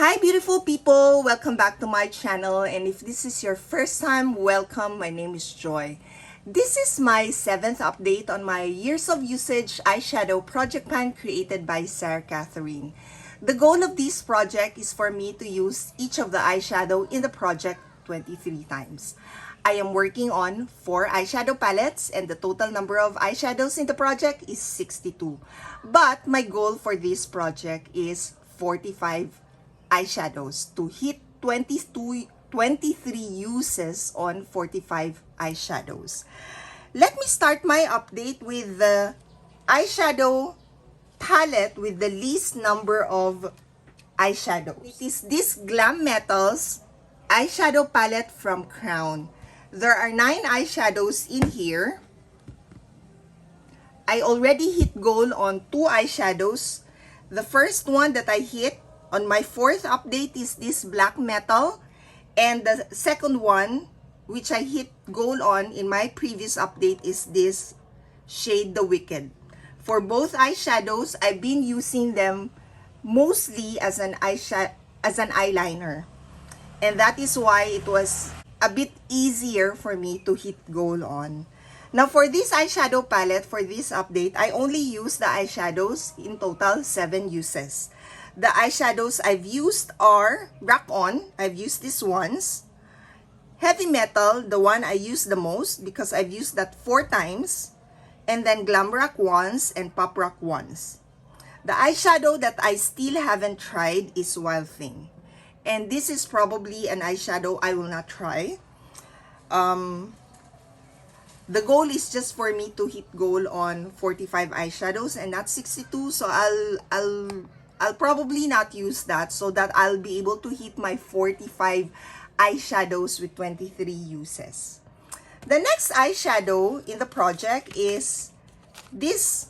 Hi beautiful people! Welcome back to my channel, and if this is your first time, welcome. My name is Joy. This is my 7th update on my years of usage eyeshadow project pan created by Sarah Catherine. The goal of this project is for me to use each of the eyeshadow in the project 23 times. I am working on 4 eyeshadow palettes and the total number of eyeshadows in the project is 62. But my goal for this project is 45 eyeshadows to hit 23 uses on 45 eyeshadows. Let me start my update with the eyeshadow palette with the least number of eyeshadows. It is this Glam Metals eyeshadow palette from Crown. There are 9 eyeshadows in here. I already hit goal on 2 eyeshadows. The first one that I hit on my 4th update is this Black Metal, and the second one, which I hit goal on in my previous update, is this shade The Wicked. For both eyeshadows, I've been using them mostly as an eyeliner, and that is why it was a bit easier for me to hit goal on. Now for this eyeshadow palette, for this update, I only use the eyeshadows, in total 7 uses. The eyeshadows I've used are Rock On. I've used this once. Heavy Metal, the one I use the most because I've used that 4 times. And then Glam Rock once and Pop Rock once. The eyeshadow that I still haven't tried is Wild Thing. And this is probably an eyeshadow I will not try. The goal is just for me to hit goal on 45 eyeshadows and not 62. So I'll probably not use that, so that I'll be able to hit my 45 eyeshadows with 23 uses. The next eyeshadow in the project is this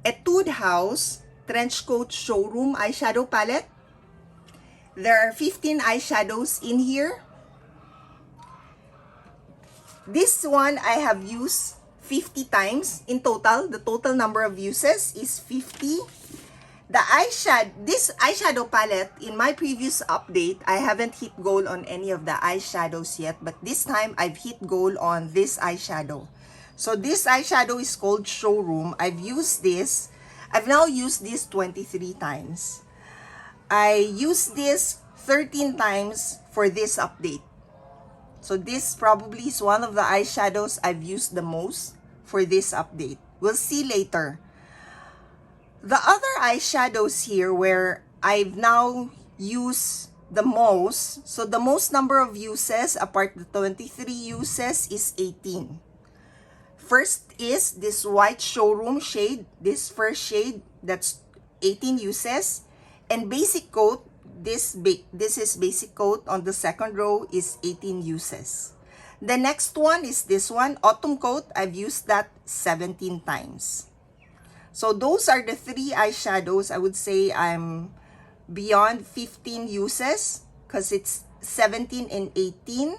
Etude House Trenchcoat Showroom eyeshadow palette. There are 15 eyeshadows in here. This one I have used 50 times in total. The total number of uses is 50. This eyeshadow palette, in my previous update, I haven't hit goal on any of the eyeshadows yet, but this time I've hit goal on this eyeshadow. So this eyeshadow is called Showroom. I've now used this 23 times. I used this 13 times for this update. So this probably is one of the eyeshadows I've used the most for this update. We'll see later. The other eyeshadows here where I've now used the most, so the most number of uses apart the 23 uses is 18. First is this White Showroom shade, this first shade, that's 18 uses. And Basic Coat, this is Basic Coat on the second row, is 18 uses. The next one is this one, Autumn Coat. I've used that 17 times. So those are the 3 eyeshadows. I would say I'm beyond 15 uses because it's 17 and 18.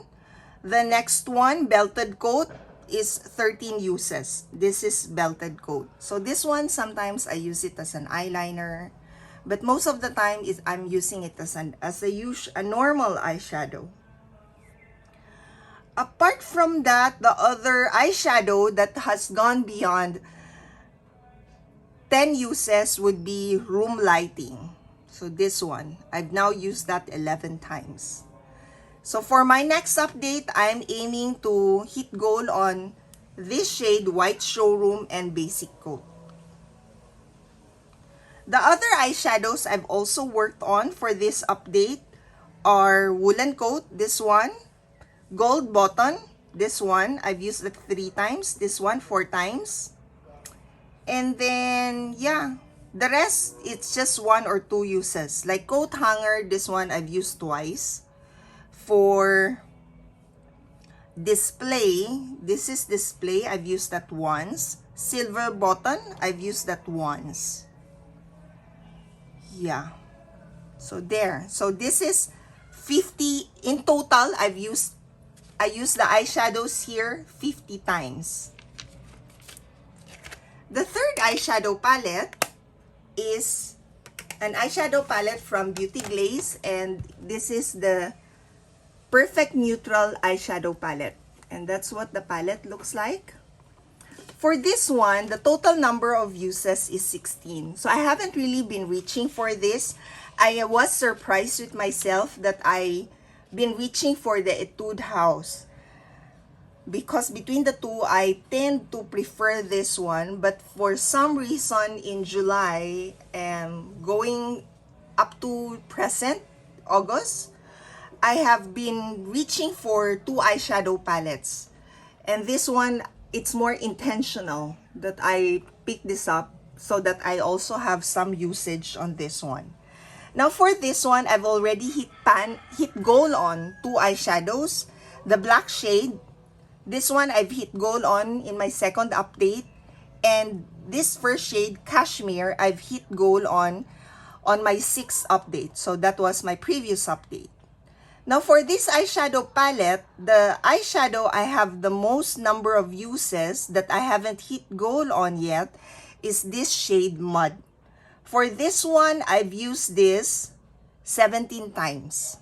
The next one, Belted Coat, is 13 uses. This is Belted Coat. So this one, sometimes I use it as an eyeliner, but most of the time I'm using it as a normal eyeshadow. Apart from that, the other eyeshadow that has gone beyond 10 uses would be Room Lighting. So this one, I've now used that 11 times. So for my next update, I'm aiming to hit goal on this shade, White Showroom, and Basic Coat. The other eyeshadows I've also worked on for this update are Woolen Coat, this one, Gold Button, this one, I've used it 3 times, this one 4 times. And then, yeah, the rest, it's just 1 or 2 uses. Like Coat Hanger, this one I've used twice. For Display, this is Display, I've used that once. Silver Button, I've used that once. Yeah. So there. So this is 50 in total. I used the eyeshadows here 50 times. The third eyeshadow palette is an eyeshadow palette from Beauty Glaze, and this is the Perfect Neutral eyeshadow palette. And that's what the palette looks like. For this one, the total number of uses is 16. So I haven't really been reaching for this. I was surprised with myself that I been reaching for the Etude House, because between the two, I tend to prefer this one. But for some reason in July and going up to present, August, I have been reaching for two eyeshadow palettes. And this one, it's more intentional that I pick this up so that I also have some usage on this one. Now for this one, I've already hit goal on two eyeshadows. The black shade, this one I've hit goal on in my second update. And this first shade, Cashmere, I've hit goal on my sixth update. So that was my previous update. Now for this eyeshadow palette, the eyeshadow I have the most number of uses that I haven't hit goal on yet is this shade Mud. For this one, I've used this 17 times.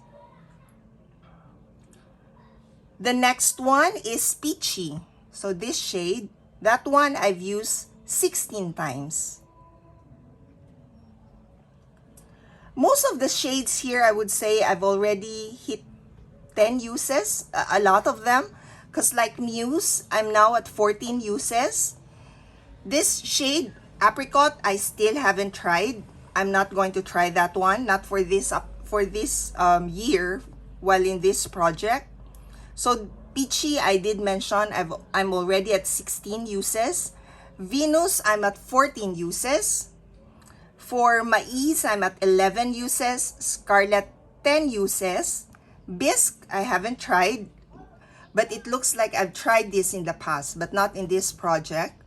The next one is Peachy. So this shade, that one I've used 16 times. Most of the shades here, I would say I've already hit 10 uses, a lot of them. Because like Muse, I'm now at 14 uses. This shade, Apricot, I still haven't tried. I'm not going to try that one, not for this year while in this project. So Peachy, I did mention, I'm already at 16 uses. Venus, I'm at 14 uses. For Mais, I'm at 11 uses. Scarlet, 10 uses. Bisque, I haven't tried, but it looks like I've tried this in the past, but not in this project.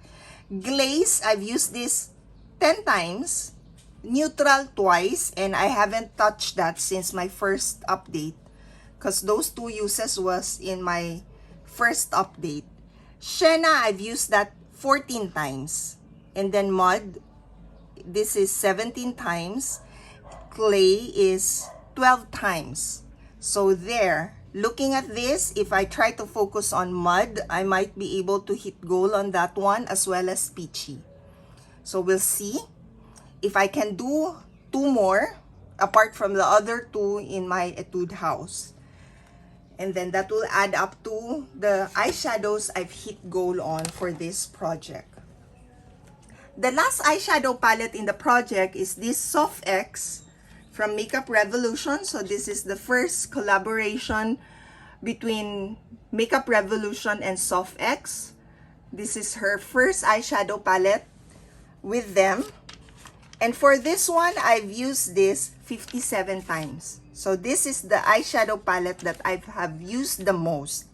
Glaze, I've used this 10 times. Neutral twice, and I haven't touched that since my first update, because those two uses was in my first update. Shena, I've used that 14 times. And then Mud, this is 17 times. Clay is 12 times. So there, looking at this, if I try to focus on Mud, I might be able to hit goal on that one as well as Peachy. So we'll see if I can do two more apart from the other two in my Etude House. And then that will add up to the eyeshadows I've hit goal on for this project. The last eyeshadow palette in the project is this Soft X from Makeup Revolution. So this is the first collaboration between Makeup Revolution and Soft X. This is her first eyeshadow palette with them. And for this one, I've used this 57 times. So this is the eyeshadow palette that I have used the most.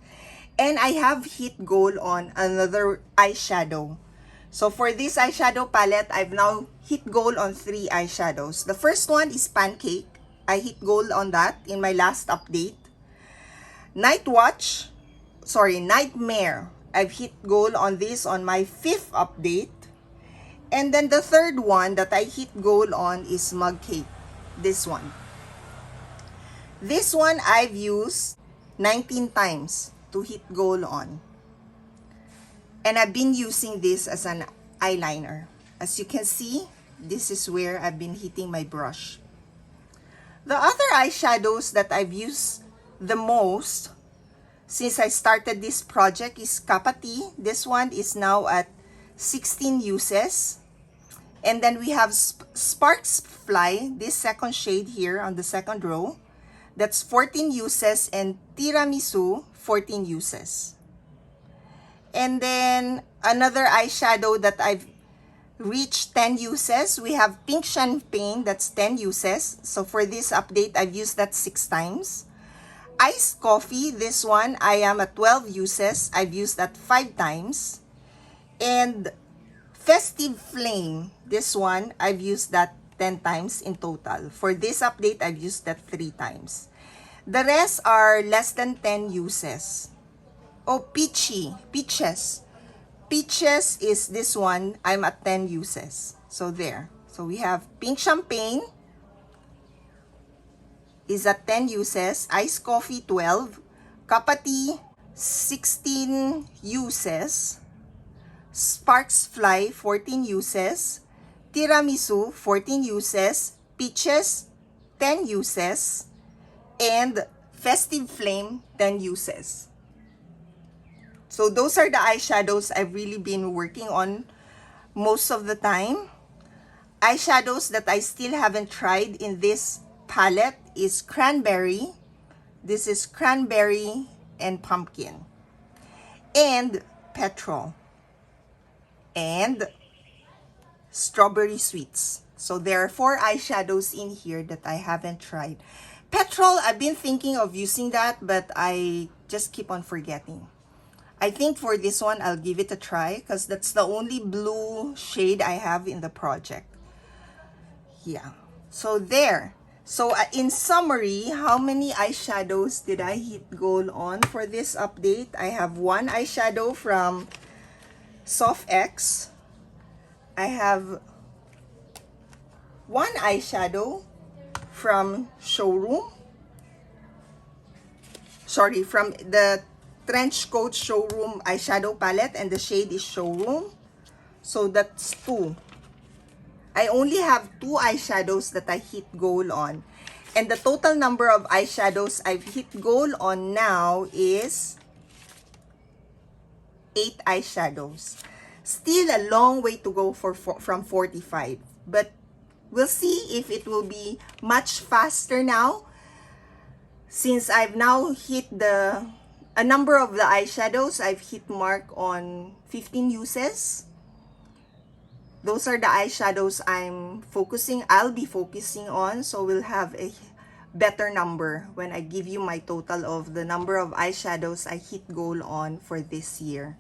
And I have hit goal on another eyeshadow. So for this eyeshadow palette, I've now hit goal on 3 eyeshadows. The first one is Pancake. I hit goal on that in my last update. Nightmare. I've hit goal on this on my 5th update. And then the third one that I hit goal on is Mug Cake. This one. This one I've used 19 times to hit goal on. And I've been using this as an eyeliner. As you can see, this is where I've been hitting my brush. The other eyeshadows that I've used the most since I started this project is Kapati. This one is now at 16 uses. And then we have Sparks Fly, this second shade here on the second row. That's 14 uses, and Tiramisu, 14 uses. And then another eyeshadow that I've reached 10 uses, we have Pink Champagne, that's 10 uses. So for this update, I've used that 6 times. Iced Coffee, this one, I am at 12 uses. I've used that 5 times. And Festive Flame, this one, I've used that 10 times in total. For this update, I've used that 3 times. The rest are less than 10 uses. Oh, Peaches. Peaches is this one, I'm at 10 uses. So there. So we have Pink Champagne, is at 10 uses, Iced Coffee 12, Kapati 16 uses, Sparks Fly 14 uses, Tiramisu 14 uses, Peaches 10 uses, and Festive Flame 10 uses. So those are the eyeshadows I've really been working on most of the time. Eyeshadows that I still haven't tried in this palette is Cranberry. This is Cranberry and Pumpkin. And Petrol. And Strawberry Sweets. So there are 4 eyeshadows in here that I haven't tried. Petrol, I've been thinking of using that, but I just keep on forgetting. I think for this one, I'll give it a try because that's the only blue shade I have in the project. Yeah, so there. So in summary, how many eyeshadows did I hit goal on for this update? I have 1 eyeshadow from Soft X. I have 1 eyeshadow from Showroom. Sorry, from the Trench Coat Showroom eyeshadow palette, and the shade is Showroom. So that's 2. I only have 2 eyeshadows that I hit goal on. And the total number of eyeshadows I've hit goal on now is 8 eyeshadows. Still a long way to go from 45. But we'll see if it will be much faster now, since I've now hit a number of the eyeshadows. I've hit mark on 15 uses. Those are the eyeshadows I'll be focusing on. So we'll have a better number when I give you my total of the number of eyeshadows I hit goal on for this year.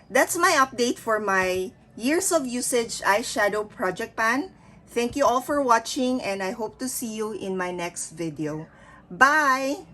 That's my update for my years of usage eyeshadow project pan. Thank you all for watching, and I hope to see you in my next video. Bye!